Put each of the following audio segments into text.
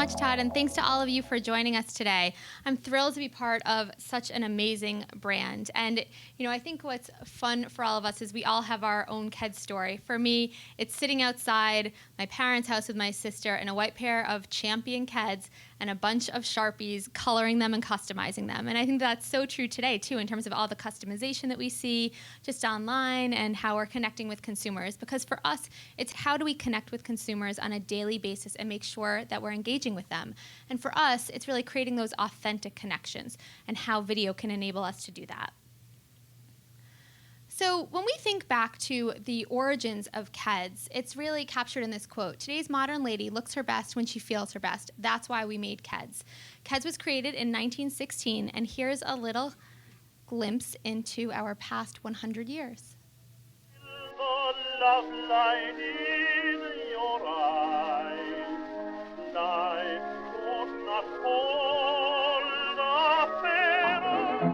much, Todd, and thanks to all of you for joining us today. I'm thrilled to be part of such an amazing brand. And, I think what's fun for all of us is we all have our own Keds story. For me, it's sitting outside my parents' house with my sister in a white pair of Champion Keds and a bunch of Sharpies, coloring them and customizing them. And I think that's so true today, too, in terms of all the customization that we see just online and how we're connecting with consumers. Because for us, it's how do we connect with consumers on a daily basis and make sure that we're engaging with them. And for us, it's really creating those authentic connections and how video can enable us to do that. So when we think back to the origins of Keds, it's really captured in this quote. Today's modern lady looks her best when she feels her best. That's why we made Keds. Keds was created in 1916, and here's a little glimpse into our past 100 years. Love light in your eyes, night could not hold a fairer.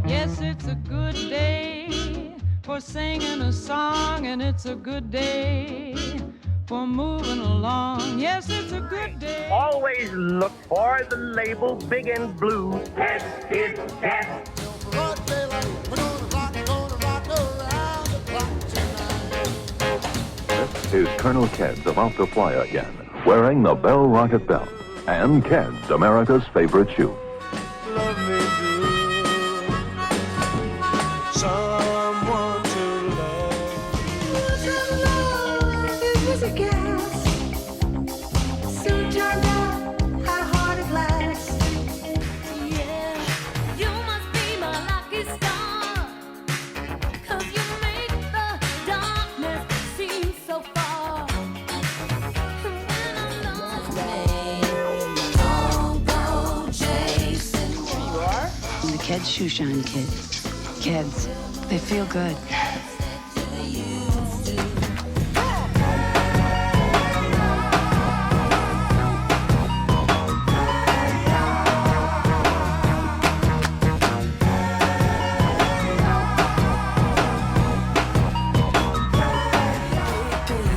Yes, it's a good day for singing a song, and it's a good day for moving along. Yes, it's a good day. Always look for the label big and blue. Keds is Keds. This is Colonel Keds about to fly again, wearing the Bell Rocket Belt. And Keds, America's favorite shoe. Love me good, someone to love. It was a gas. Soon turned out how hard it lasts. Yeah, you must be my lucky star, 'cause you make the darkness seem so far. And when I'm lonely, don't go chasing. The Keds shoe shine kids. Keds, they feel good.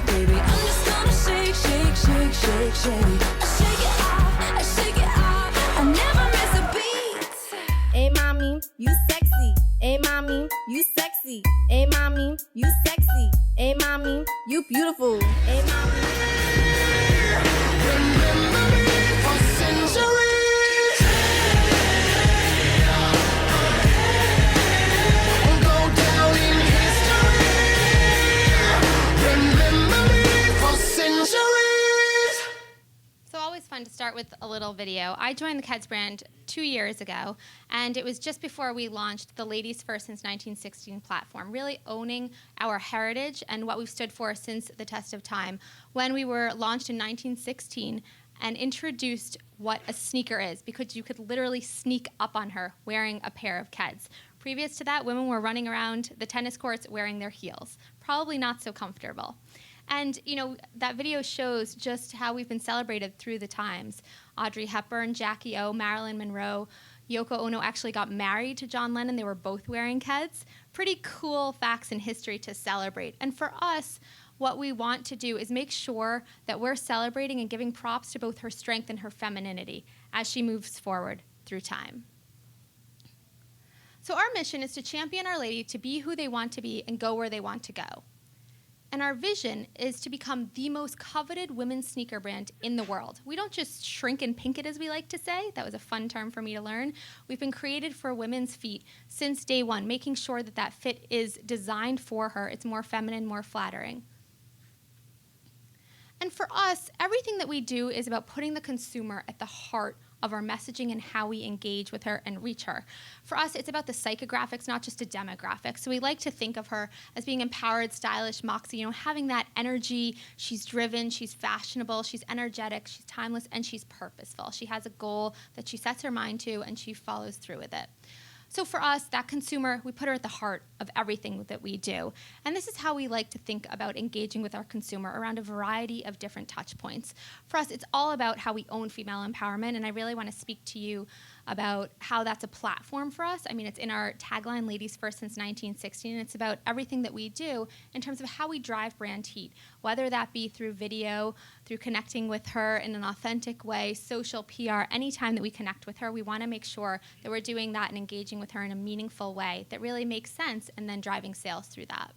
Baby, I'm just gonna shake, shake, shake, shake, shake. I shake it off, I shake it off. I never miss a beat. Hey mommy, you sexy. Hey mommy, you sexy. Hey mommy, you sexy. Hey mommy, you beautiful. Hey mommy. So always fun to start with a little video. I joined the Keds brand 2 years ago, and it was just before we launched the Ladies First Since 1916 platform, really owning our heritage and what we've stood for since the test of time. When we were launched in 1916 and introduced what a sneaker is, because you could literally sneak up on her wearing a pair of Keds. Previous to that, women were running around the tennis courts wearing their heels. Probably not so comfortable. And, that video shows just how we've been celebrated through the times. Audrey Hepburn, Jackie O, Marilyn Monroe, Yoko Ono actually got married to John Lennon. They were both wearing Keds. Pretty cool facts in history to celebrate. And for us, what we want to do is make sure that we're celebrating and giving props to both her strength and her femininity as she moves forward through time. So our mission is to champion Our Lady to be who they want to be and go where they want to go. And our vision is to become the most coveted women's sneaker brand in the world. We don't just shrink and pink it, as we like to say. That was a fun term for me to learn. We've been created for women's feet since day one, making sure that that fit is designed for her. It's more feminine, more flattering. And for us, everything that we do is about putting the consumer at the heart of our messaging and how we engage with her and reach her. For us, it's about the psychographics, not just a demographic. So we like to think of her as being empowered, stylish, moxie, having that energy. She's driven, she's fashionable, she's energetic, she's timeless, and she's purposeful. She has a goal that she sets her mind to, and she follows through with it. So for us, that consumer, we put her at the heart of everything that we do. And this is how we like to think about engaging with our consumer around a variety of different touch points. For us, it's all about how we own female empowerment, and I really want to speak to you about how that's a platform for us. I mean, it's in our tagline, Ladies First Since 1916, and it's about everything that we do in terms of how we drive brand heat, whether that be through video, through connecting with her in an authentic way, social PR. Anytime that we connect with her, we want to make sure that we're doing that and engaging with her in a meaningful way that really makes sense, and then driving sales through that.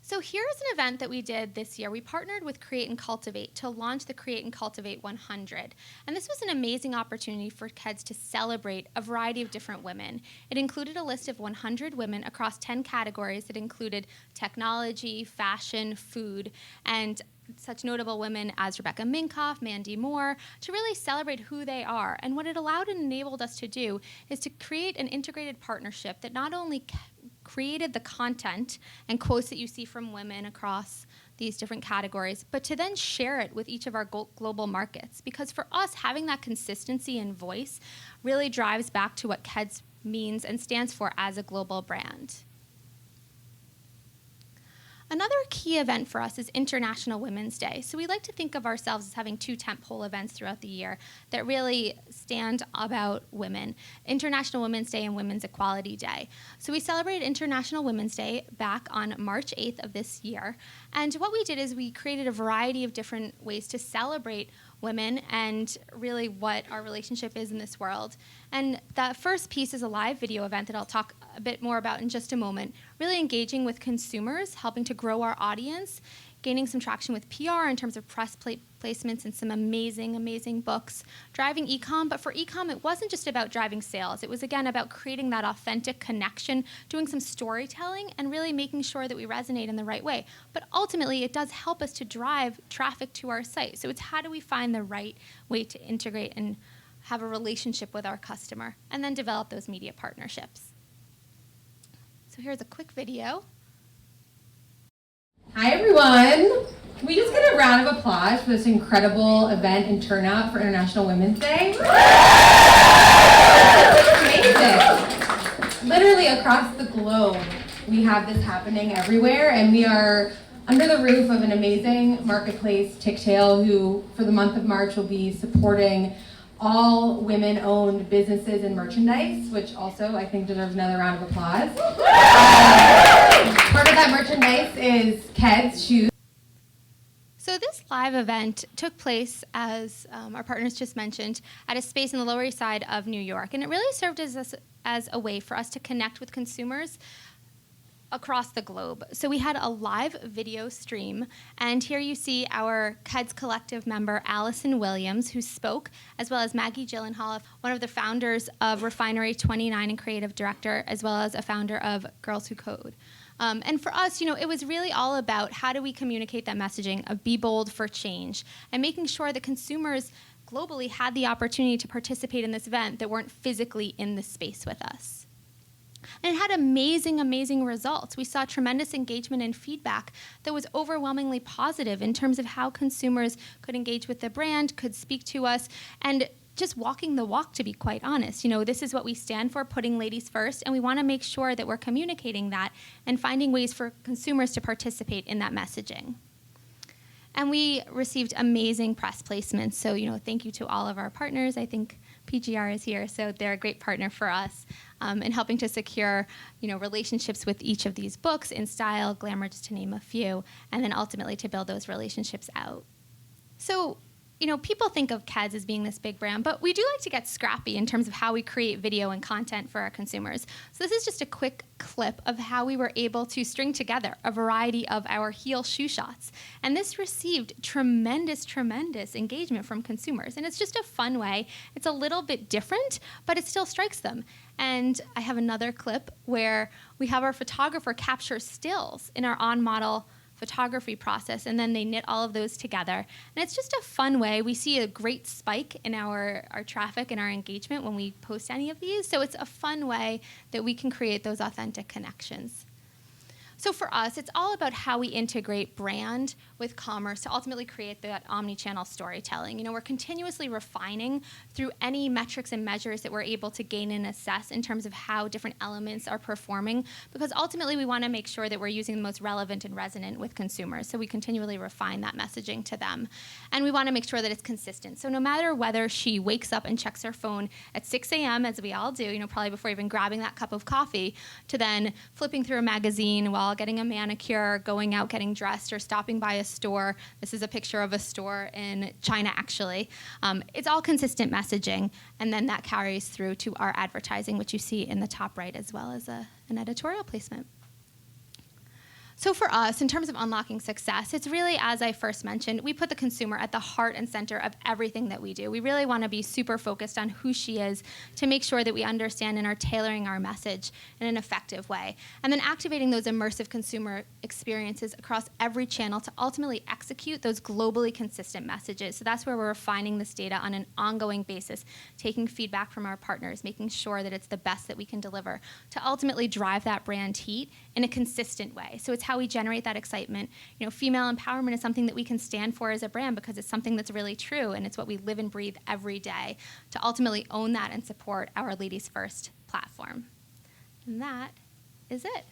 So here's an event that we did this year. We partnered with Create and Cultivate to launch the Create and Cultivate 100. And this was an amazing opportunity for Keds to celebrate a variety of different women. It included a list of 100 women across 10 categories that included technology, fashion, food, and such notable women as Rebecca Minkoff, Mandy Moore, to really celebrate who they are. And what it allowed and enabled us to do is to create an integrated partnership that not only created the content and quotes that you see from women across these different categories, but to then share it with each of our global markets. Because for us, having that consistency and voice really drives back to what Keds means and stands for as a global brand. Another key event for us is International Women's Day. So we like to think of ourselves as having two tentpole events throughout the year that really stand about women: International Women's Day and Women's Equality Day. So we celebrated International Women's Day back on March 8th of this year. And what we did is we created a variety of different ways to celebrate women and really what our relationship is in this world. And that first piece is a live video event that I'll talk a bit more about in just a moment, really engaging with consumers, helping to grow our audience, gaining some traction with PR in terms of press placements and some amazing, amazing books, driving e-com. But for e-com, it wasn't just about driving sales. It was, again, about creating that authentic connection, doing some storytelling, and really making sure that we resonate in the right way. But ultimately, it does help us to drive traffic to our site. So it's how do we find the right way to integrate and have a relationship with our customer, and then develop those media partnerships. So here's a quick video. Hi everyone! Can we just get a round of applause for this incredible event and turnout for International Women's Day? It's amazing! Literally across the globe, we have this happening everywhere, and we are under the roof of an amazing marketplace, Ticktail, who for the month of March will be supporting all women-owned businesses and merchandise, which also I think deserves another round of applause. Part of that merchandise is Keds shoes. So this live event took place, as our partners just mentioned, at a space in the Lower East Side of New York. And it really served as a way for us to connect with consumers across the globe. So we had a live video stream, and here you see our Keds Collective member, Allison Williams, who spoke, as well as Maggie Gyllenhaal, one of the founders of Refinery 29 and creative director, as well as a founder of Girls Who Code. And for us, it was really all about how do we communicate that messaging of be bold for change, and making sure that consumers globally had the opportunity to participate in this event that weren't physically in the space with us. And it had amazing, amazing results. We saw tremendous engagement and feedback that was overwhelmingly positive in terms of how consumers could engage with the brand, could speak to us, and just walking the walk, to be quite honest. This is what we stand for, putting ladies first, and we want to make sure that we're communicating that and finding ways for consumers to participate in that messaging. And we received amazing press placements. So, thank you to all of our partners. I think PGR is here, so they're a great partner for us in helping to secure, relationships with each of these books, In Style, Glamour, just to name a few, and then ultimately to build those relationships out. So, people think of Keds as being this big brand, but we do like to get scrappy in terms of how we create video and content for our consumers. So this is just a quick clip of how we were able to string together a variety of our heel shoe shots. And this received tremendous, tremendous engagement from consumers. And it's just a fun way. It's a little bit different, but it still strikes them. And I have another clip where we have our photographer capture stills in our on-model photography process, and then they knit all of those together. And it's just a fun way. We see a great spike in our traffic and our engagement when we post any of these. So it's a fun way that we can create those authentic connections. So for us, it's all about how we integrate brand with commerce to ultimately create that omni-channel storytelling. You know, we're continuously refining through any metrics and measures that we're able to gain and assess in terms of how different elements are performing, because ultimately we want to make sure that we're using the most relevant and resonant with consumers. So we continually refine that messaging to them. And we want to make sure that it's consistent. So no matter whether she wakes up and checks her phone at 6 a.m., as we all do, you know, probably before even grabbing that cup of coffee, to then flipping through a magazine while getting a manicure, going out getting dressed, or stopping by a store. This is a picture of a store in China, actually. It's all consistent messaging, and then that carries through to our advertising, which you see in the top right, as well as an editorial placement. So for us, in terms of unlocking success, it's really, as I first mentioned, we put the consumer at the heart and center of everything that we do. We really want to be super focused on who she is to make sure that we understand and are tailoring our message in an effective way. And then activating those immersive consumer experiences across every channel to ultimately execute those globally consistent messages. So that's where we're refining this data on an ongoing basis, taking feedback from our partners, making sure that it's the best that we can deliver to ultimately drive that brand heat in a consistent way. So it's how we generate that excitement. You know, female empowerment is something that we can stand for as a brand because it's something that's really true, and it's what we live and breathe every day to ultimately own that and support our Ladies First platform. And that is it.